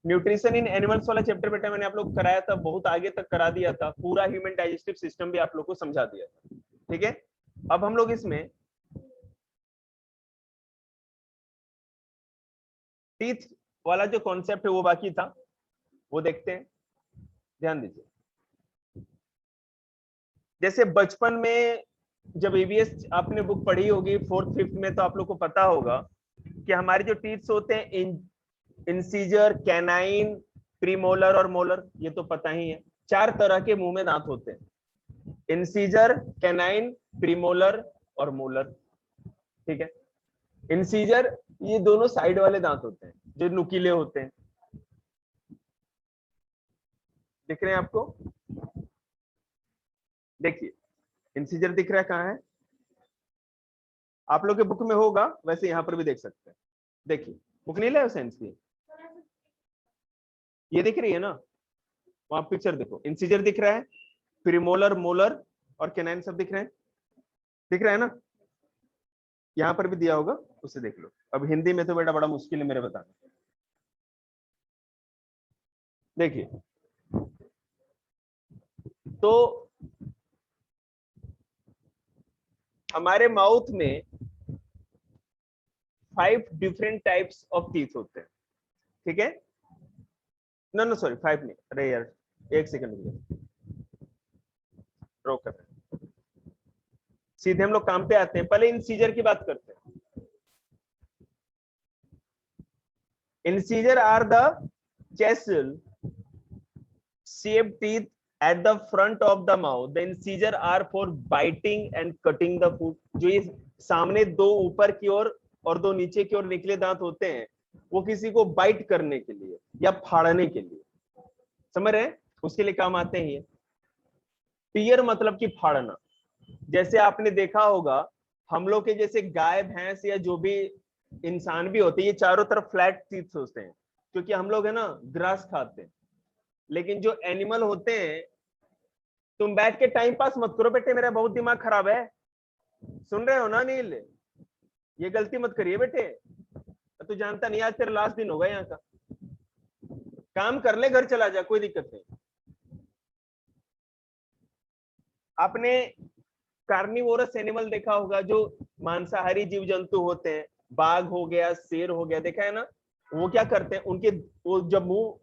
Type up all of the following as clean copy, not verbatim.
Nutrition in animals वाला chapter बेटा मैंने आप लोग कराया था, बहुत आगे तक करा दिया था, पूरा ह्यूमन डाइजेस्टिव सिस्टम भी आप लोग को समझा दिया था। ठीक है, अब हम लोग इसमें टीथ वाला जो कॉन्सेप्ट है वो बाकी था, वो देखते हैं। ध्यान दीजिए, जैसे बचपन में जब ईवीएस आपने बुक पढ़ी होगी 4th 5th में, तो आप लोग को पता होगा कि हमारे जो टीथ्स होते हैं इंसीजर, कैनाइन, प्रीमोलर और मोलर, ये तो पता ही है। 4 तरह के मुंह में दांत होते हैं, इंसीजर, कैनाइन, प्रीमोलर और मोलर। ठीक है, इंसीजर ये दोनों साइड वाले दांत होते हैं जो नुकीले होते हैं, दिख रहे हैं आपको? देखिए इंसीजर दिख रहा है, कहाँ है? आप लोग के बुक में होगा, वैसे यहां पर भी देख सकते हैं। देखिए बुक नहीं लाए सेंस की, ये दिख रही है ना, वहां पिक्चर देखो, इंसीजर दिख रहा है, प्रीमोलर, मोलर और कैनाइन सब दिख रहे हैं, दिख रहा है ना? यहां पर भी दिया होगा, उसे देख लो। अब हिंदी में तो बेटा बड़ा मुश्किल है मेरे बताना। देखिए तो हमारे माउथ में 5 डिफरेंट टाइप्स ऑफ टीथ होते हैं। ठीक है, नो नो सॉरी 5 नहीं, अरे यार एक सेकंड रोक कर, सीधे हम लोग काम पे आते हैं। पहले इंसीजर की बात करते हैं। Incisor are the chisel shaped teeth at the front of the mouth. The incisor are for biting and cutting the food. जो ये सामने 2 ऊपर की ओर और 2 नीचे की ओर निकले दांत होते हैं, वो किसी को बाइट करने के लिए या फाड़ने के लिए, समझ रहे हैं, उसके लिए काम आते हैं। ये टीयर मतलब कि फाड़ना। जैसे आपने देखा होगा हम लोग के जैसे गाय भैंस या जो भी इंसान भी होते हैं, ये चारों तरफ फ्लैट टीथ होते हैं, क्योंकि हम लोग है ना ग्रास खाते हैं। लेकिन जो एनिमल होते हैं, तुम बैठ के टाइम पास मत करो बेटे, मेरा बहुत दिमाग खराब है, सुन रहे हो ना नील? ये गलती मत करिए बेटे, तू जानता नहीं आज तेरा लास्ट दिन होगा यहाँ का, काम कर ले, घर चला जा, कोई दिक्कत नहीं। आपने कार्निवोरस एनिमल देखा होगा, जो मांसाहारी जीव जंतु होते हैं, बाघ हो गया, शेर हो गया, देखा है ना? वो क्या करते हैं, उनके वो जब मुंह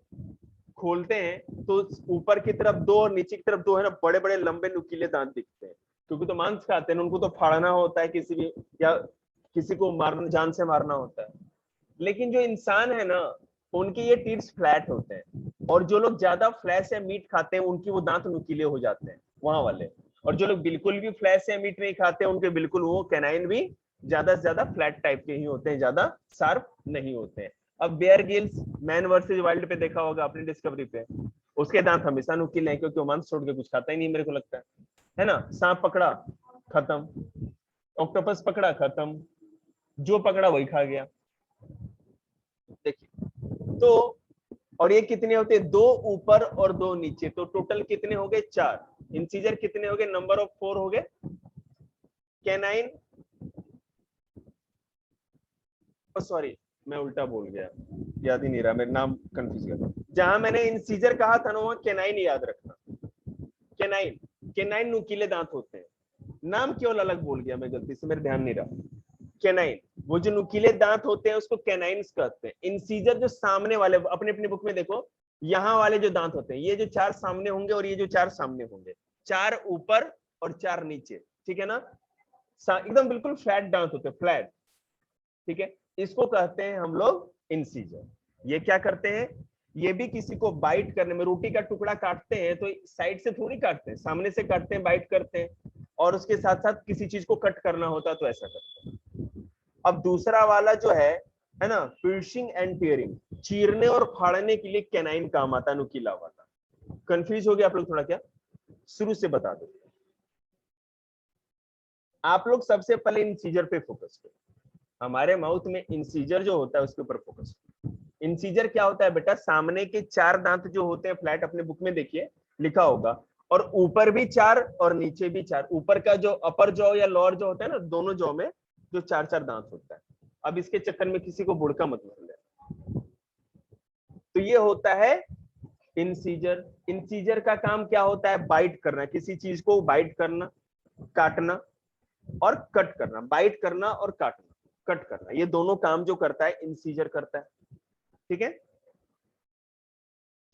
खोलते हैं तो ऊपर की तरफ 2 और नीचे की तरफ 2 है ना, बड़े बड़े लंबे नुकीले दांत दिखते हैं, क्योंकि तो मांस खाते हैं, उनको तो फाड़ना होता है किसी भी, या किसी को मारना, जान से मारना होता है। लेकिन जो इंसान है ना, उनके ये टीथ फ्लैट होते हैं, और जो लोग ज्यादा फ्लैश या मीट खाते हैं उनकी वो दांत नुकीले हो जाते हैं, वहां वाले। और जो लोग बिल्कुल भी फ्लैश या मीट नहीं खाते, उनके बिल्कुल वो कैनाइन भी ज्यादा से ज्यादा फ्लैट टाइप के ही होते हैं, ज्यादा शार्प नहीं होते हैं। अब Bear Grylls Man versus Wild पे देखा होगा आपने, डिस्कवरी पे, उसके दांत हमेशा नुकीले हैं, क्योंकि वो मांस छोड़ के कुछ खाता ही नहीं, मेरे को लगता है ना? सांप पकड़ा खत्म, ऑक्टोपस पकड़ा खत्म, जो पकड़ा वही खा गया। देखिए तो, और ये कितने होते हैं? 2 ऊपर और 2 नीचे, तो टोटल कितने हो गए? 4। इंसीजर कितने हो गए? नंबर ऑफ 4 हो गए। कैनाइन, सॉरी मैं उल्टा बोल गया, याद ही नहीं रहा, मेरा नाम कंफ्यूज कर, जहां मैंने इंसीजर कहा था ना, वहां कैनाइन याद रखना। कैनाइन, कैनाइन नुकीले दांत होते हैं, नाम केवल अलग बोल गया मैं गलती से, मेरे ध्यान नहीं रहा। कैनाइन, वो जो नुकीले दांत होते हैं उसको कैनाइन्स कहते हैं। इंसीजर जो सामने वाले, अपने अपनी बुक में देखो, यहाँ वाले जो दांत होते हैं, ये जो 4 सामने होंगे और ये जो 4 सामने होंगे, 4 ऊपर और 4 नीचे, ठीक है ना? एकदम बिल्कुल फ्लैट दांत होते हैं, फ्लैट। ठीक है, इसको कहते हैं हम लोग इंसीजर। ये क्या करते हैं? ये भी किसी को बाइट करने में, रोटी का टुकड़ा काटते हैं तो साइड से थोड़ी काटते हैं, सामने से काटते हैं, बाइट करते हैं, और उसके साथ साथ किसी चीज को कट करना होता है तो ऐसा करते हैं। अब दूसरा वाला जो है ना, पियर्सिंग एंड टीयरिंग, चीरने और फाड़ने के लिए कैनाइन काम आता है, नुकीला वाला। कंफ्यूज हो गया आप लोग थोड़ा क्या? शुरू से बता दो, आप लोग सबसे पहले इंसीजर पे फोकस करो, हमारे माउथ में इंसीजर जो होता है उसके ऊपर फोकस करो। इंसीजर क्या होता है बेटा? सामने के 4 दांत जो होते हैं फ्लैट, अपने बुक में देखिए लिखा होगा, और ऊपर भी 4 और नीचे भी 4। ऊपर का जो अपर जॉ या लोअर जॉ होता है ना, दोनों जॉ में जो 4 4 दांत होता है। अब इसके चक्कर में किसी को बुड़का मत मार ले, तो ये होता है इंसीजर। इंसीजर का काम क्या होता है? बाइट करना, किसी चीज को बाइट करना, काटना और कट करना। बाइट करना और काटना, कट करना, ये दोनों काम जो करता है इंसीजर करता है। ठीक है।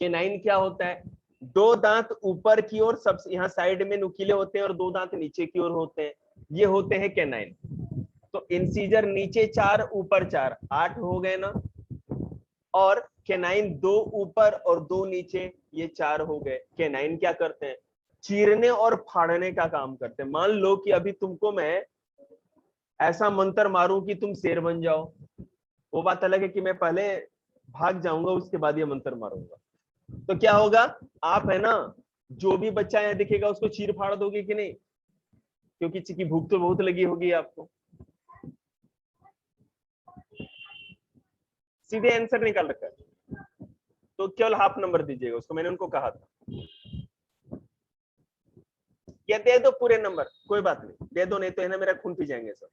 केनाइन क्या होता है? दो दांत ऊपर की ओर, सब यहाँ साइड में नुकीले होते हैं और दो दांत नीचे की ओर होते हैं, ये होते हैं केनाइन। तो इंसीजर नीचे 4 ऊपर 4, 8 हो गए ना। और केनाइन 2 ऊपर और 2 नीचे, ये 4 हो गए। केनाइन क्या करते हैं? चीरने और फाड़ने का काम करते हैं। मान लो कि अभी तुमको मैं ऐसा मंत्र मारूं कि तुम शेर बन जाओ, वो बात अलग है कि मैं पहले भाग जाऊंगा उसके बाद ये मंत्र मारूंगा। तो क्या होगा? आप है ना, जो भी बच्चा यहाँ दिखेगा उसको चीर फाड़ दोगे कि नहीं? क्योंकि भूख तो बहुत लगी होगी आपको। सीधे आंसर निकाल रखा है, तो केवल हाफ नंबर दीजिएगा उसको, मैंने उनको कहा था। या दे दो पूरे नंबर, कोई बात नहीं, दे दो, नहीं तो है ना मेरा खून पी जाएंगे सब।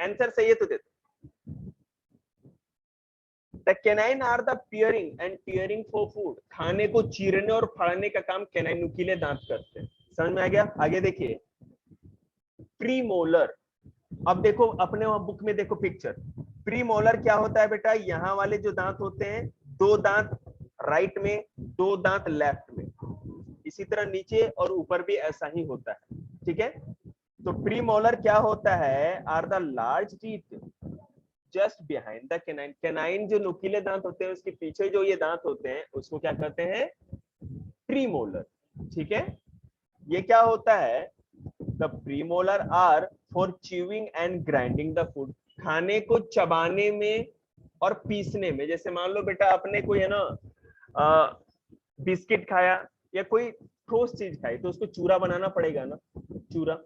आंसर सही है तो दे दो। The canine are the peering and tearing for food। खाने को चीरने और फाड़ने का काम कैनाइन नुकीले दांत करते हैं। समझ में आ गया? आगे देखिए, प्रीमोलर। अब देखो अपने बुक में देखो पिक्चर। प्रीमोलर क्या होता है बेटा? यहाँ वाले जो दांत होते हैं, 2 दांत राइट में, 2 दांत लेफ्ट में, इसी तरह नीचे और ऊपर भी ऐसा ही होता है। ठीक है। तो प्रीमोलर क्या होता है? Are the large teeth just behind the canine. Canine जो नुकीले दांत होते हैं उसके पीछे जो ये दांत होते हैं उसको क्या कहते हैं? प्रीमोलर। ठीक है। ये क्या होता है? The premolar are for chewing and grinding the food. खाने को चबाने में और पीसने में। जैसे मान लो बेटा आपने कोई है ना बिस्किट खाया या कोई ठोस चीज खाई, तो उसको चूरा बनाना पड़ेगा ना, चूरा।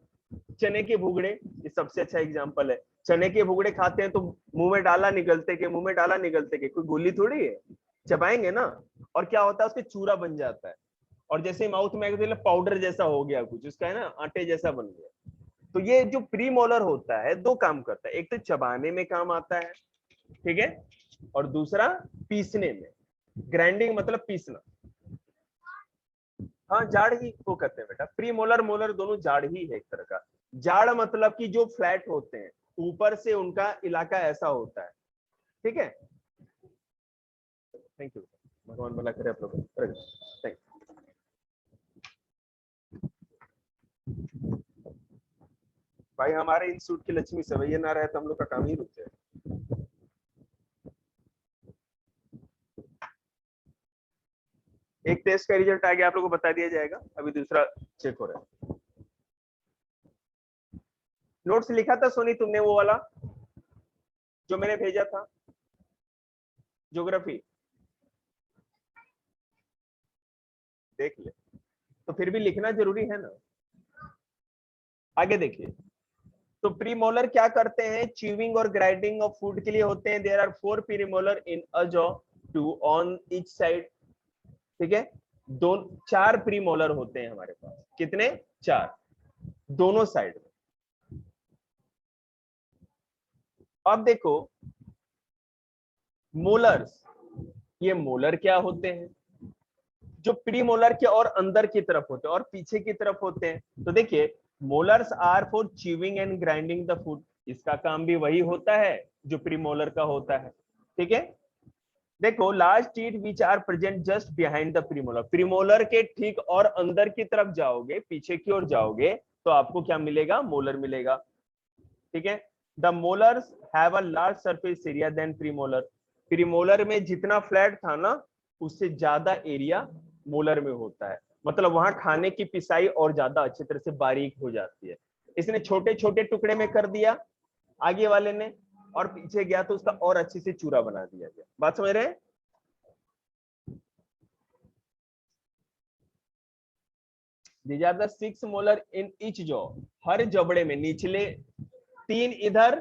चने के भुगड़े ये सबसे अच्छा एग्जांपल है। चने के भुगड़े खाते हैं तो मुंह में डाला निगलते के, मुंह में डाला निगलते के, कोई गोली थोड़ी है, चबाएंगे ना। और क्या होता है? उसके चूरा बन जाता है, और जैसे माउथ में आगे पाउडर जैसा हो गया कुछ, उसका है ना आटे जैसा बन गया। तो ये जो प्रीमोलर होता है 2 काम करता है, एक तो चबाने में काम आता है, ठीक है, और दूसरा पीसने में। ग्राइंडिंग मतलब पीसना। हाँ, जाड़ ही को कहते हैं बेटा। प्रीमोलर मोलर दोनों जाड़ ही है एक तरह का। जाड़ मतलब कि जो फ्लैट होते हैं, ऊपर से उनका इलाका ऐसा होता है। ठीक है। थैंक यू, भगवान भला करे आप लोग। थैंक भाई, हमारे इंस्टीट्यूट की लक्ष्मी सवैया ना रहे तो हम लोग का काम ही रुक जाए। एक टेस्ट का रिजल्ट आ गया, आप लोगों को बता दिया जाएगा, अभी दूसरा चेक हो रहा है। नोट्स लिखा था सोनी तुमने वो वाला जो मैंने भेजा था, ज्योग्राफी? देख ले, तो फिर भी लिखना जरूरी है ना। आगे देखिए, तो प्रीमोलर क्या करते हैं? च्यूइंग और ग्राइंडिंग ऑफ फूड के लिए होते हैं। There are 4 premolar in a jaw, 2 on each side. ठीक है। 4 प्रीमोलर होते हैं हमारे पास। कितने? 4, दोनों साइड में। अब देखो मोलर्स, ये मोलर क्या होते हैं? जो प्रीमोलर के और अंदर की तरफ होते हैं और पीछे की तरफ होते हैं। तो देखिए, molars are for chewing and grinding the food. इसका काम भी वही होता है जो प्रीमोलर का होता है। ठीक है। देखो, large teeth which are present just behind the premolar. Premolar के ठीक और अंदर की तरफ जाओगे, पीछे की ओर जाओगे, तो आपको क्या मिलेगा? मोलर मिलेगा। ठीक है। The molars have a large surface area than premolar. Premolar में जितना फ्लैट था ना, उससे ज्यादा एरिया मोलर में होता है। मतलब वहां खाने की पिसाई और ज्यादा अच्छी तरह से बारीक हो जाती है। इसने छोटे छोटे टुकड़े में कर दिया आगे वाले ने, और पीछे गया तो उसका और अच्छे से चूरा बना दिया गया। बात समझ रहे हैं? These are the 6 molar in each jaw। हर जबड़े में निचले 3 इधर,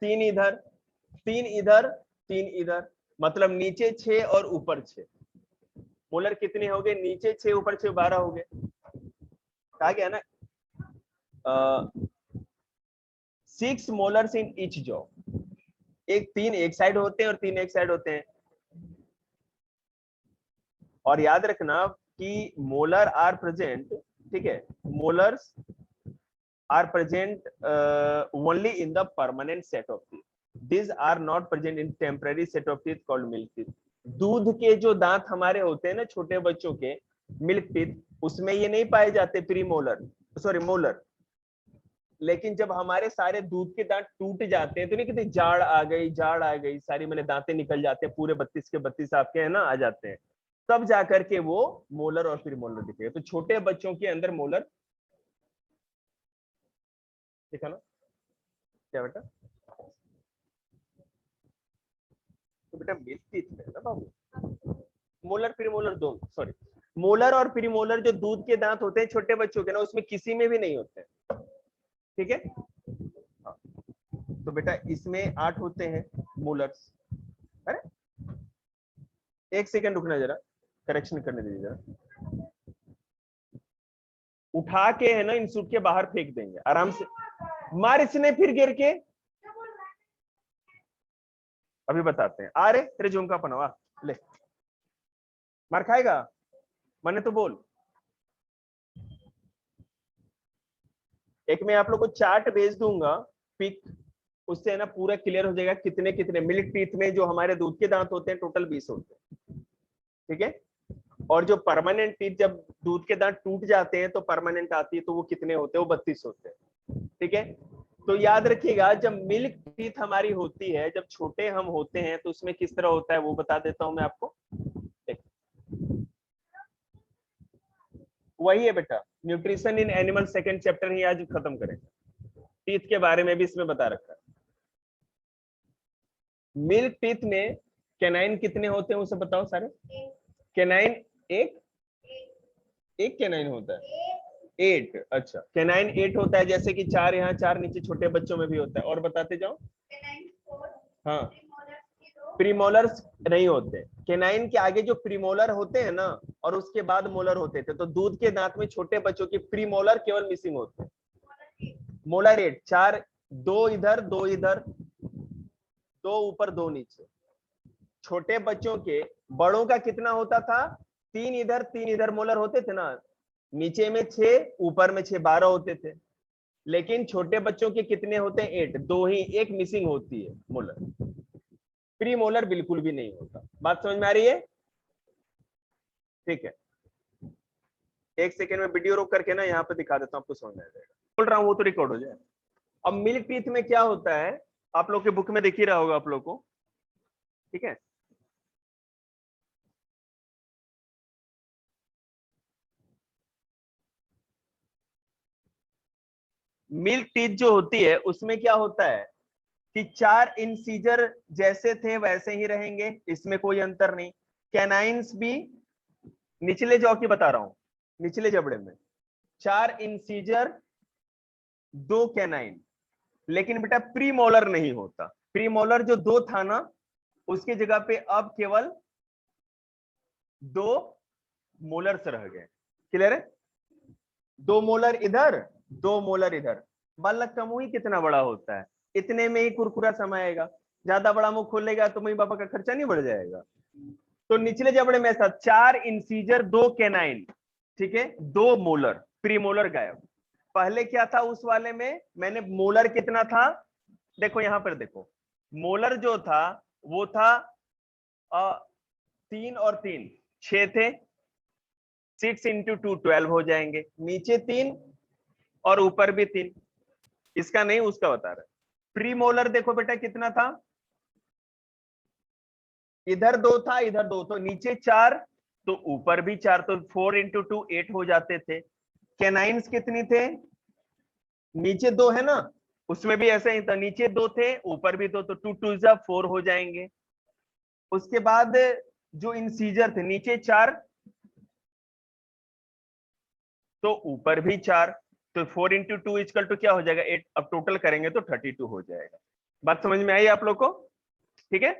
3 इधर, 3 इधर, 3 इधर, मतलब नीचे 6 और ऊपर 6। मोलर कितने हो गए? नीचे 6 ऊपर 6, 12 हो गए। कहा गया ना 6 मोलर्स इन ईच जॉ। एक 3 एक साइड होते हैं और 3 एक साइड होते हैं। और याद रखना कि मोलर आर प्रेजेंट, ठीक है, molars are present only in the permanent set of teeth, these are not present in temporary set of teeth called milk teeth. दूध के जो दांत हमारे होते हैं ना छोटे बच्चों के, मिल्क टीथ, उसमें ये नहीं पाए जाते प्री मोलर, सॉरी मोलर। लेकिन जब हमारे सारे दूध के दांत टूट जाते हैं तो नहीं कहते जाड़ आ गई, जाड़ आ गई, सारी मैंने दांतें निकल जाते हैं, पूरे 32 के 32 आपके है ना आ जाते हैं, तब जाकर के वो मोलर और प्री मोलर दिखेगा। तो छोटे बच्चों के अंदर मोलर दिखा ना क्या बेटा, तो बेटा मिल्क टीथ में है ना बाबू, मोलर प्रीमोलर दोनों, सॉरी मोलर और प्रीमोलर जो दूध के दांत होते हैं छोटे बच्चों के ना, उसमें किसी में भी नहीं होते हैं, ठीक है। तो बेटा इसमें 8 होते हैं मोलर्स। अरे एक सेकंड रुकना, जरा करेक्शन करने दीजिए जरा, उठा के है ना इंस्टीट्यूट के बाहर फेंक देंगे आराम से, मार इसने फिर गिर के, अभी बताते हैं। आ रे तेरे झुमका पनवा ले, मार खाएगा, मैंने तो बोल। एक मैं आप लोग को चार्ट भेज दूंगा पिक, उससे है ना पूरा क्लियर हो जाएगा कितने कितने मिल्क टीथ में जो हमारे दूध के दांत होते हैं टोटल 20 होते हैं, ठीक है। और जो परमानेंट टीथ जब दूध के दांत टूट जाते हैं तो परमानेंट आती है तो वो कितने होते हैं, वो 32 होते हैं, ठीक है। तो याद रखिएगा जब मिल्क टीथ हमारी होती है, जब छोटे हम होते हैं तो उसमें किस तरह होता है वो बता देता हूं मैं आपको। वही है बेटा, nutrition in animal second chapter ही आज खत्म करेंगे, टीथ के बारे में भी इसमें बता रखा है। मिल्क टीथ में कैनाइन कितने होते हैं उसे बताओ सारे। कैनाइन एक एक कैनाइन होता है 8, अच्छा कैनाइन 8 होता है, जैसे कि 4 यहाँ 4 नीचे छोटे बच्चों में भी होता है, और बताते जाओ। हाँ प्रीमोलर्स नहीं होते, कैनाइन के आगे जो प्रीमोलर होते हैं ना और उसके बाद मोलर होते थे, तो दूध के दांत में छोटे बच्चों के प्रीमोलर केवल मिसिंग होते हैं। मोलर 8, 4, 2 इधर 2 इधर, 2 ऊपर 2 नीचे। छोटे बच्चों के, बड़ों का कितना होता था, 3 इधर 3 इधर मोलर होते थे ना, नीचे में 6 ऊपर में 6, 12 होते थे। लेकिन छोटे बच्चों के कितने होते हैं, 8, 2 ही, एक मिसिंग होती है मोलर, प्री मोलर बिल्कुल भी नहीं होता। बात समझ में आ रही है, ठीक है। एक सेकेंड में वीडियो रोक करके ना यहाँ पे दिखा देता हूँ, आपको समझ में आ जाएगा, बोल रहा हूँ वो तो रिकॉर्ड हो जाए। अब मिल्क टीथ में क्या होता है, आप लोग के बुक में दिख ही रहा होगा आप लोग को, ठीक है। मिल्क टीथ जो होती है उसमें क्या होता है कि 4 इंसीजर जैसे थे वैसे ही रहेंगे, इसमें कोई अंतर नहीं। कैनाइंस भी निचले जॉ की बता रहा हूं, निचले जबड़े में 4 इंसीजर 2 कैनाइन, लेकिन बेटा प्रीमोलर नहीं होता। प्रीमोलर जो 2 था ना उसकी जगह पे अब केवल 2 मोलर्स रह गए, क्लियर है। 2 मोलर इधर 2 मोलर इधर। बालक का मुंह ही कितना बड़ा होता है, इतने में ही कुरकुरा समाएगा, ज्यादा बड़ा मुंह खोलेगा तो मम्मी पापा का खर्चा नहीं बढ़ जाएगा। तो निचले जबड़े में ऐसा 4 इंसीजर 2 कैनाइन, ठीक है, 2 मोलर, प्रीमोलर गायब। पहले क्या था उस वाले में, मैंने मोलर कितना था, देखो यहां पर देखो, मोलर जो था वो था 3 और 3 6 थे, 6 इंटू 2 12 हो जाएंगे, नीचे 3 और ऊपर भी 3, इसका नहीं उसका बता रहा है। प्रीमोलर देखो बेटा कितना था, इधर 2 था इधर 2, तो नीचे 4 तो ऊपर भी 4, तो 4 इंटू 2 8 हो जाते थे। कैनाइन्स कितनी थे, नीचे 2 है ना, उसमें भी ऐसा ही था, नीचे 2 थे ऊपर भी 2, तो 2 2 जा 4 हो जाएंगे। उसके बाद जो इंसीजर थे नीचे 4 तो ऊपर भी 4, तो 4 इंटू 2 इक्वल टू क्या हो जाएगा 8, अब टोटल करेंगे तो 32 हो जाएगा। बात समझ में आई आप लोग को, ठीक है।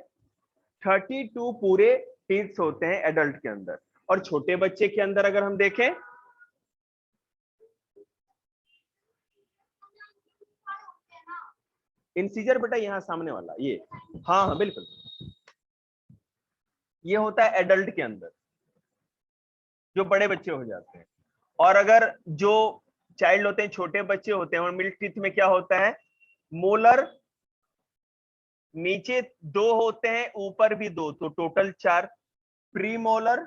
32 पूरे टीथ्स होते हैं एडल्ट के अंदर, और छोटे बच्चे के अंदर अगर हम देखें, इंसीजर बेटा यहां सामने वाला ये, हाँ हाँ बिल्कुल, ये होता है एडल्ट के अंदर, जो बड़े बच्चे हो जाते हैं। और अगर जो चाइल्ड होते हैं, छोटे बच्चे होते हैं, और मिल्क टीथ में क्या होता है, मोलर नीचे 2 होते हैं, ऊपर भी 2, तो टोटल 4। प्री मोलर,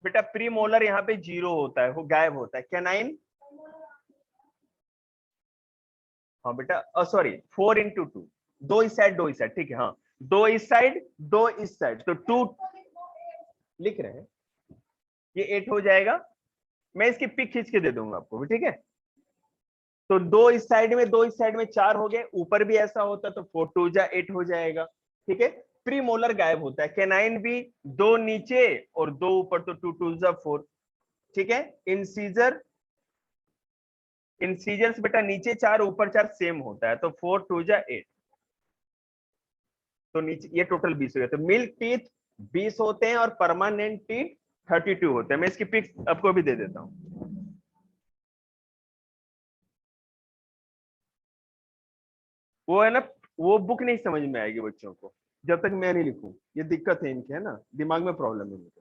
बेटा प्री मोलर यहाँ पे 0 होता है, वो गायब होता है। कैनाइन, हाँ बेटा सॉरी 4 into 2, 2 इस साइड 2 इस साइड, ठीक है, हाँ 2 इस साइड 2 इस साइड, तो 2 लिख रहे हैं, ये 8 हो जाएगा। मैं इसकी पिक खींच के दे दूंगा आपको, ठीक है। तो 2 इस साइड में 2 इस साइड में 4 हो गए, ऊपर भी ऐसा होता तो 4 2 जा 8 हो जाएगा, ठीक है। प्री मोलर गायब होता है। कैनाइन भी 2 नीचे और 2 ऊपर, तो 2 2 जा 4, ठीक है। इंसीजर, इंसीजर्स बेटा नीचे 4 ऊपर 4 सेम होता है, तो 4 2 जा 8, तो नीचे ये टोटल 20 हो गया। तो मिल्क टीथ 20 होते हैं और परमानेंट टीथ 32 होते हैं। मैं इसकी पिक आपको भी दे देता हूं। वो है ना, वो बुक नहीं समझ में आएगी बच्चों को जब तक मैं नहीं लिखूं। ये दिक्कत है इनके, है ना, दिमाग में प्रॉब्लम है इनके।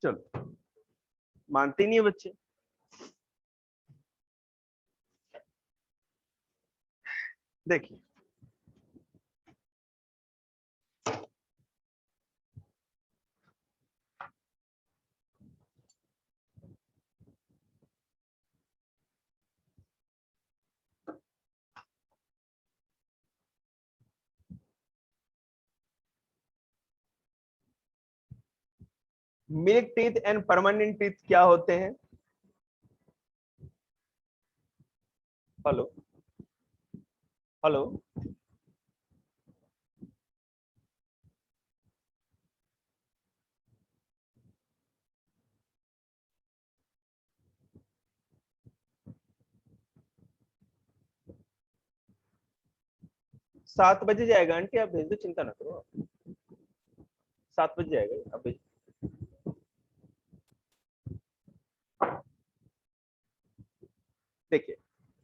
चलो, मानते नहीं है बच्चे। देखिए, milk teeth and permanent teeth क्या होते हैं? हेलो, हेलो, 7 बजे जाएगा आंटी, आप भेज दो, चिंता ना करो, 7 बजे जाएगा, आप भेज। देखिए,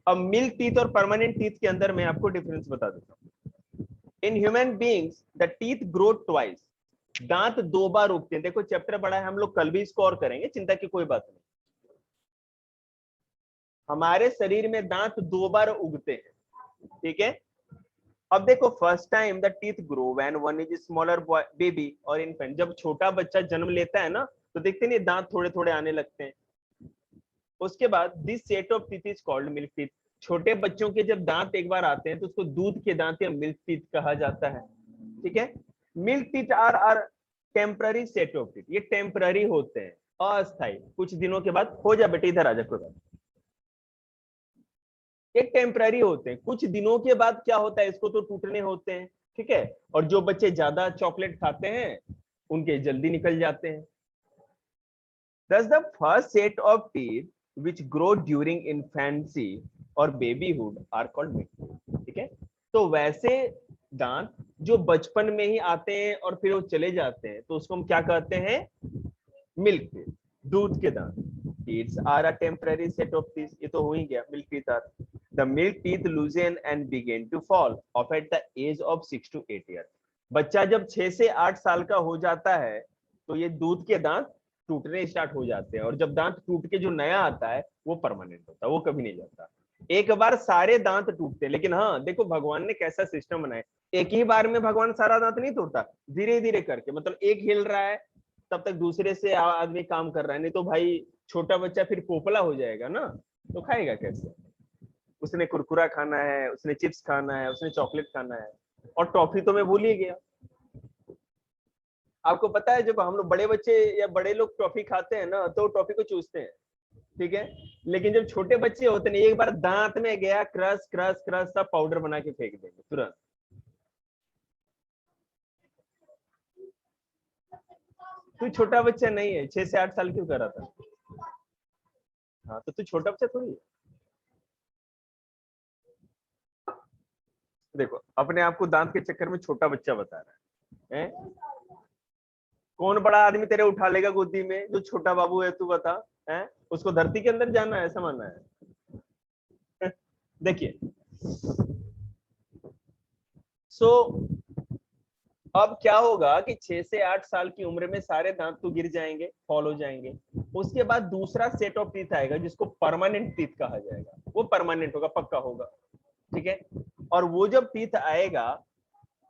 अब मिल्क टीथ और परमानेंट टीथ के अंदर मैं आपको डिफरेंस बता देता हूँ। In human beings the teeth grow twice, दांत 2 बार उगते हैं। देखो चैप्टर बड़ा है, हम लोग कल भी इसको और करेंगे, चिंता की कोई बात नहीं। हमारे शरीर में दांत 2 बार उगते हैं, ठीक है। अब देखो, first time the teeth grow when one is smaller baby और इन्फेंट। जब छोटा बच्चा जन्म लेता है ना, तो देखते नहीं दांत थोड़े थोड़े आने लगते हैं। उसके बाद this set of teeth is called milk teeth. छोटे बच्चों के जब दांत एक बार आते हैं तो उसको दूध के दांत या मिल्क टीथ कहा जाता है, ठीक है। Milk teeth are temporary set of teeth, ये टेम्पररी होते हैं, अस्थायी, कुछ दिनों के बाद। हो जा बेटे, इधर आ जा, कोई बात। ये टेम्पररी होते हैं, कुछ दिनों के बाद क्या होता है, इसको तो टूटने होते हैं, ठीक है। और जो बच्चे ज्यादा चॉकलेट खाते हैं उनके जल्दी निकल जाते हैं। Thus, the first set of teeth which grow during infancy or babyhood are called milk teeth, ठीक है। तो वैसे दांत जो बचपन में ही आते हैं और फिर वो चले जाते हैं, तो उसको हम क्या कहते हैं? मिल्क टीथ, दूध के दांत। Teeths are a temporary set of teeth, ये तो हो ही गया। Milk teeth are the milk teeth loosen and begin to fall off at the age of 6 to 8 year. बच्चा जब 6 से 8 साल का हो जाता है तो ये दूध के दांत टूटने स्टार्ट हो जाते हैं, और जब दांत टूट के जो नया आता है वो परमानेंट होता है, वो कभी नहीं जाता। एक बार सारे दांत टूटते, लेकिन हाँ देखो भगवान ने कैसा सिस्टम बनाया, एक ही बार में भगवान सारा दांत नहीं तोड़ता, धीरे धीरे करके। मतलब एक हिल रहा है तब तक दूसरे से आदमी काम कर रहा है, नहीं तो भाई छोटा बच्चा फिर पोपला हो जाएगा ना, तो खाएगा कैसे? उसने कुरकुरा खाना है, उसने चिप्स खाना है, उसने चॉकलेट खाना है, और टॉफी तो मैं भूल ही गया। आपको पता है जब हम लोग बड़े बच्चे या बड़े लोग टॉफी खाते हैं ना, तो टॉफी को चूसते हैं, ठीक है। लेकिन जब छोटे बच्चे होते हैं, एक बार दांत में गया, क्रश क्रश क्रश सब पाउडर बना के फेंक देंगे तुरंत। तू छोटा बच्चा नहीं है, 6 से 8 साल क्यों कर रहा था? हाँ तो तू छोटा बच्चा थोड़ी है। देखो अपने आप को दांत के चक्कर में छोटा बच्चा बता रहा है? कौन बड़ा आदमी तेरे उठा लेगा गोदी में? जो छोटा बाबू है तू बता, है उसको धरती के अंदर जाना है, ऐसा मानना है? देखिए, सो अब क्या होगा कि 6 से 8 साल की उम्र में सारे दांत तो गिर जाएंगे, फॉल हो जाएंगे। उसके बाद दूसरा सेट ऑफ टीथ आएगा जिसको परमानेंट टीथ कहा जाएगा, वो परमानेंट होगा, पक्का होगा, ठीक है। और वो जब टीथ आएगा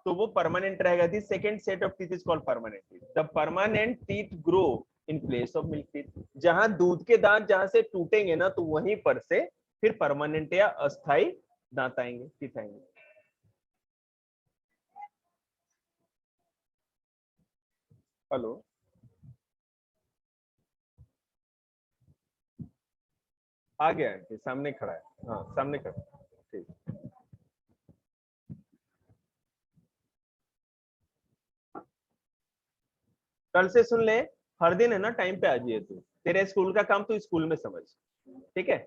तो वो परमानेंट रहेगा। This second set of teeth is called permanent teeth. The permanent teeth grow in place of milk teeth. जहां दूध के दांत जहां से टूटेंगे ना, तो वहीं पर से फिर परमानेंट या अस्थाई दांत आएंगे, टीथ आएंगे। हेलो, आ गया है, सामने खड़ा है। हाँ, सामने खड़ा है। ठीक, कल से सुन ले, हर दिन है ना टाइम पे आ जाइए तू। तेरे स्कूल का काम तू स्कूल में समझ, ठीक है।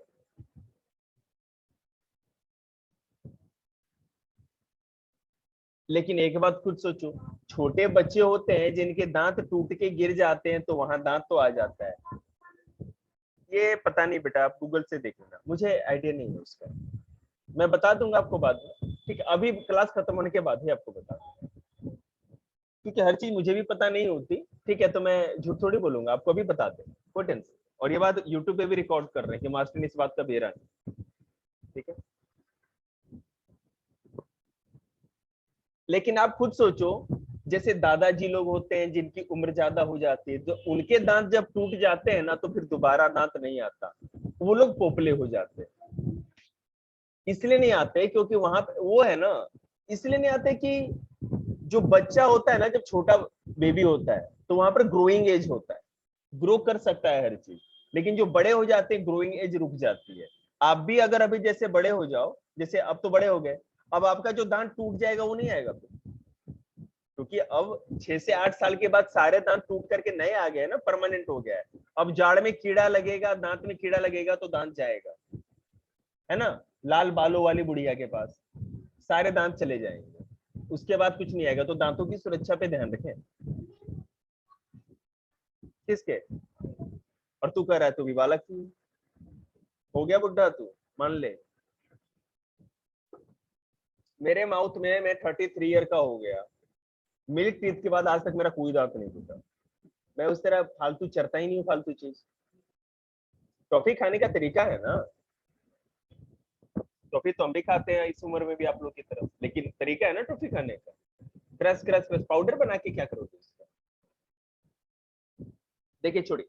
लेकिन एक बात खुद सोचो, छोटे बच्चे होते हैं जिनके दांत टूट के गिर जाते हैं तो वहां दांत तो आ जाता है। ये पता नहीं बेटा, आप गूगल से देख लेना, मुझे आइडिया नहीं है उसका। मैं बता दूंगा आपको बाद में, ठीक है। अभी क्लास खत्म होने के बाद ही आपको बता दूंगा, क्योंकि हर चीज मुझे भी पता नहीं होती, ठीक है। तो मैं झूठ थोड़ी बोलूंगा, आपको अभी बता दें, कोई टेंशन। और ये बात यूट्यूब पे भी रिकॉर्ड कर रहे हैं कि मास्टर ने इस बात का बेरा नहीं, ठीक है। लेकिन आप खुद सोचो, जैसे दादाजी लोग होते हैं जिनकी उम्र ज्यादा हो जाती है, तो उनके दांत जब टूट जाते हैं ना, तो फिर दोबारा दांत नहीं आता, वो लोग पोपले हो जाते हैं। इसलिए नहीं आते क्योंकि वहां पे वो है ना, इसलिए नहीं आते कि जो बच्चा होता है ना, जब छोटा बेबी होता है तो वहां पर ग्रोइंग एज होता है, ग्रो कर सकता है हर चीज। लेकिन जो बड़े हो जाते हैं, ग्रोइंग एज रुक जाती है। आप भी अगर अभी जैसे बड़े हो जाओ, जैसे अब तो बड़े हो गए, अब आपका जो दांत टूट जाएगा वो नहीं आएगा फिर, क्योंकि अब 6 से 8 साल के बाद सारे दांत टूट करके नए आ गए ना, परमानेंट हो गया है। अब जाड़ में कीड़ा लगेगा, दांत में कीड़ा लगेगा तो दांत जाएगा, है ना। लाल बालों वाली बुढ़िया के पास सारे दांत चले जाएंगे, उसके बाद कुछ नहीं आएगा। तो दांतों की सुरक्षा पे ध्यान रखें। किसके? और तू कह रहा है तू भी बालक ही हो गया, बुढ़ा तू, मान ले। मेरे माउथ में मैं 33 ईयर का हो गया, मिल्क टीथ के बाद आज तक मेरा कोई दांत नहीं टूटा। मैं उस तरह फालतू चरता ही नहीं हूँ, फालतू चीज। टॉफी खाने का तरीका है ना, टॉफी तो हम भी खाते हैं इस उम्र में भी आप लोग की तरफ, लेकिन तरीका है ना टॉफी खाने का। क्रश क्रश क्रश पाउडर बना के क्या करोगे उसका? देखिए छोड़िए।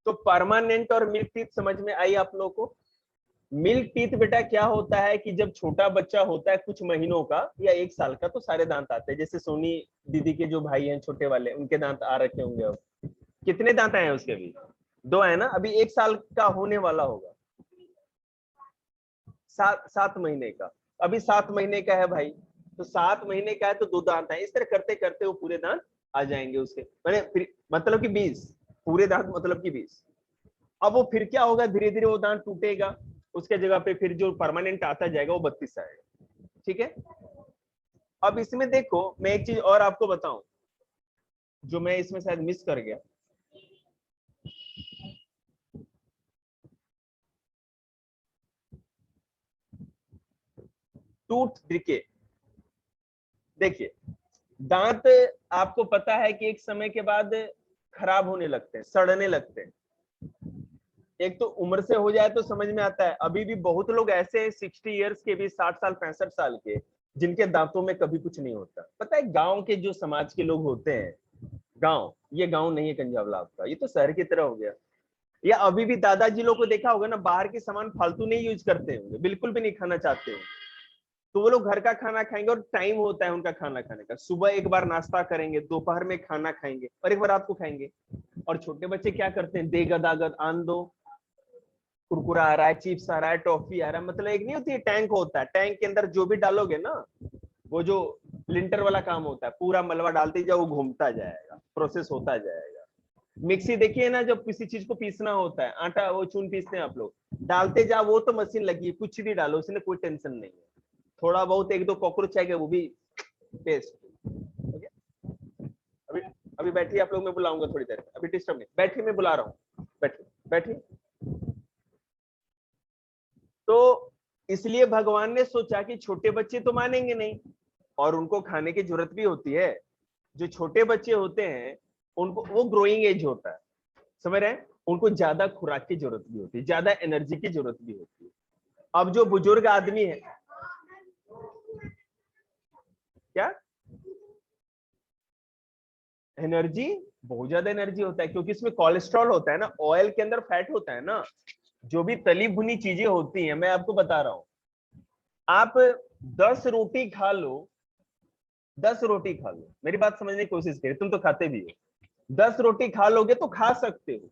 तो परमानेंट और मिल्क टीथ समझ में आई आप लोगों को? मिल्क टीथ बेटा क्या होता है कि जब छोटा बच्चा होता है कुछ महीनों का या 1 साल का, तो सारे दांत आते हैं। जैसे सोनी दीदी के जो भाई हैं छोटे वाले, उनके दांत आ रखे होंगे। अब कितने दांत आए हैं उसके? भी 2 है ना। अभी 1 साल का होने वाला होगा, 7 महीने का। अभी 7 महीने का है भाई, तो 7 महीने का है तो 2 दांत है। इस तरह करते करते वो पूरे दांत आ जाएंगे उसके, मैंने मतलब कि 20 पूरे दांत, मतलब कि 20। अब वो फिर क्या होगा, धीरे धीरे वो दांत टूटेगा, उसके जगह पे फिर जो परमानेंट आता जाएगा वो 32 आएगा, ठीक है। अब इसमें देखो, मैं एक चीज और आपको बताऊं जो मैं इसमें शायद मिस कर गया। टूथ डिके, देखिए, दांत आपको पता है कि एक समय के बाद खराब होने लगते हैं, सड़ने लगते हैं। एक तो उम्र से हो जाए तो समझ में आता है, अभी भी बहुत लोग ऐसे 60 ईयर्स के भी, 60 साल 65 साल के, जिनके दांतों में कभी कुछ नहीं होता। पता है गांव के जो समाज के लोग होते हैं, गांव, ये गांव नहीं है कंजावला आपका, ये तो शहर की तरह हो गया। या अभी भी दादाजी लोग को देखा होगा ना, बाहर के सामान फालतू नहीं यूज करते होंगे, बिल्कुल भी नहीं खाना चाहते होंगे। तो वो लोग घर का खाना खाएंगे, और टाइम होता है उनका खाना खाने का, सुबह एक बार नाश्ता करेंगे, दोपहर में खाना खाएंगे, और एक बार रात को खाएंगे। और छोटे बच्चे क्या करते हैं, दे गदागद आन दो, कुरकुरा आ रहा है, चिप्स आ रहा है, टॉफी आ रहा है, मतलब एक नहीं होती, टैंक होता है, टैंक के अंदर जो भी डालोगे ना, वो जो लिंटर वाला काम होता है, पूरा मलबा डालते जाओ, वो घूमता जाएगा, प्रोसेस होता जाएगा। मिक्सी देखिए ना, जब किसी चीज को पीसना होता है, आटा वो चून पीसते हैं आप लोग, डालते जाओ, वो तो मशीन लगी है, कुछ भी डालो उसने, कोई टेंशन नहीं है। थोड़ा बहुत एक दो कॉकरोच आएगा, वो भी पेस्ट। अभी अभी बैठिए आप लोग, मैं बुलाऊंगा थोड़ी देर, अभी डिस्टर्ब नहीं, बैठिए, मैं बुला रहा हूँ, बैठिए बैठिए। तो इसलिए भगवान ने सोचा कि छोटे बच्चे तो मानेंगे नहीं, और उनको खाने की जरूरत भी होती है। जो छोटे बच्चे होते हैं उनको वो ग्रोइंग एज होता है, समझ रहे हैं, उनको ज्यादा खुराक की जरूरत भी होती है, ज्यादा एनर्जी की जरूरत भी होती है। अब जो बुजुर्ग आदमी है, क्या एनर्जी, बहुत ज्यादा एनर्जी होता है, क्योंकि इसमें कोलेस्ट्रॉल होता है ना, ऑयल के अंदर फैट होता है ना, जो भी तली भुनी चीजें होती हैं, मैं आपको बता रहा हूं, आप 10 रोटी खा लो, 10 रोटी खा लो, मेरी बात समझने की कोशिश करिए, तुम तो खाते भी हो, 10 रोटी खा लोगे तो खा सकते हो,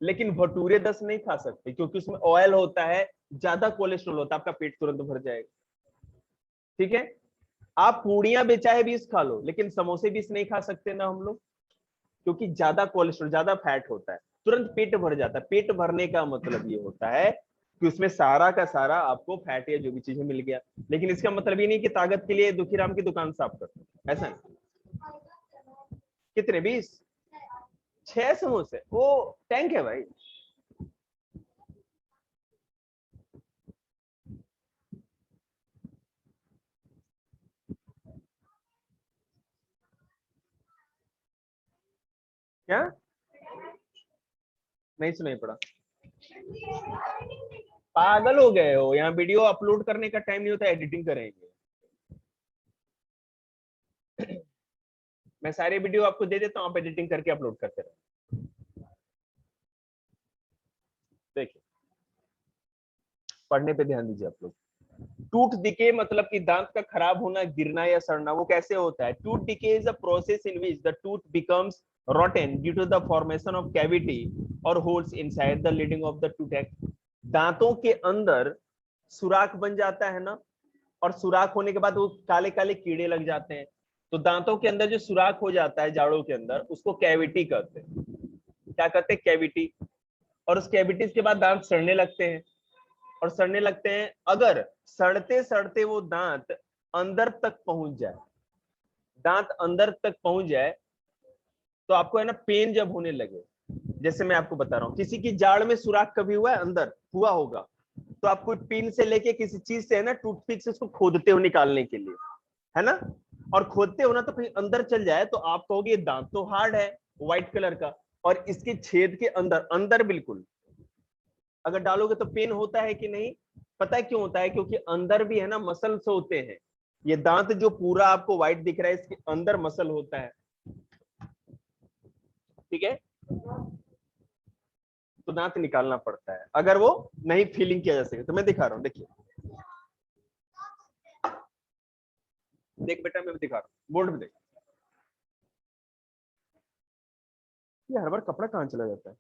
लेकिन भटूरे 10 नहीं खा सकते, क्योंकि उसमें ऑयल होता है, ज्यादा कोलेस्ट्रॉल होता है, आपका पेट तुरंत भर जाएगा। ठीक है, आप पूड़ियां बेचाए 20 खा लो, लेकिन समोसे 20 नहीं खा सकते ना हम लोग, क्योंकि ज्यादा कोलेस्ट्रॉल, ज्यादा फैट होता है, तुरंत पेट भर जाता है। पेट भरने का मतलब ये होता है कि उसमें सारा का सारा आपको फैट या जो भी चीजें मिल गया, लेकिन इसका मतलब ये नहीं कि ताकत के लिए दुखीराम की दुकान साफ कर, ऐसा नहीं। कितने, 20? 6 समोसे, वो टैंक है भाई। क्या, नहीं सुनाई पड़ा? पागल हो गए हो, यहाँ वीडियो अपलोड करने का टाइम नहीं होता, एडिटिंग करेंगे। मैं सारे वीडियो आपको दे देता हूँ, आप एडिटिंग करके अपलोड करते रहो। देखिए, पढ़ने पे ध्यान दीजिए आप लोग। टूथ डिके मतलब कि दांत का खराब होना, गिरना या सड़ना, वो कैसे होता है? Tooth decay is a process in which the tooth becomes rotten due to the formation of cavity or holes inside the lining of the tooth। दांतों के अंदर सुराख बन जाता है ना, और सुराख होने के बाद वो काले काले कीड़े लग जाते हैं, तो दांतों के अंदर जो सुराख हो जाता है जाड़ों के अंदर, उसको कैविटी कहते हैं। क्या कहते हैं? कैविटी। और उस कैविटीज के बाद दांत सड़ने लगते हैं, और सड़ने लगते हैं, अगर सड़ते सड़ते वो दांत अंदर तक पहुंच जाए, दांत अंदर तक पहुंच जाए, तो आपको है ना पेन जब होने लगे, जैसे मैं आपको बता रहा हूँ, किसी की जाड़ में सुराख कभी हुआ है, अंदर हुआ होगा, तो आप कोई पिन से लेके किसी चीज से है ना, टूथपिक से उसको खोदते हो निकालने के लिए, है ना, और खोदते हो ना, तो कहीं अंदर चल जाए तो आप कहोगे ये दांत तो हार्ड है, व्हाइट कलर का, और इसके छेद के अंदर, अंदर बिल्कुल अगर डालोगे तो पेन होता है कि नहीं? पता है क्यों होता है? क्योंकि अंदर भी है ना मसल्स होते हैं। ये दांत जो पूरा आपको व्हाइट दिख रहा है, इसके अंदर मसल होता है, ठीक है, तो दांत निकालना पड़ता है अगर वो नहीं फीलिंग किया जा सके। तो मैं दिखा रहा हूँ, देखिए, देख बेटा, मैं दिखा रहा हूँ, बोर्ड में देख। ये हर बार कपड़ा कहाँ चला जाता है?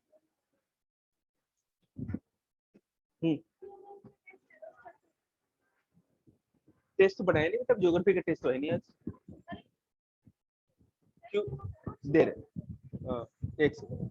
टेस्ट तो बनाया नहीं, मतलब ज्योग्राफी का टेस्ट तो है नहीं आज, क्यों दे रहे? हाँ, एक सेकंड,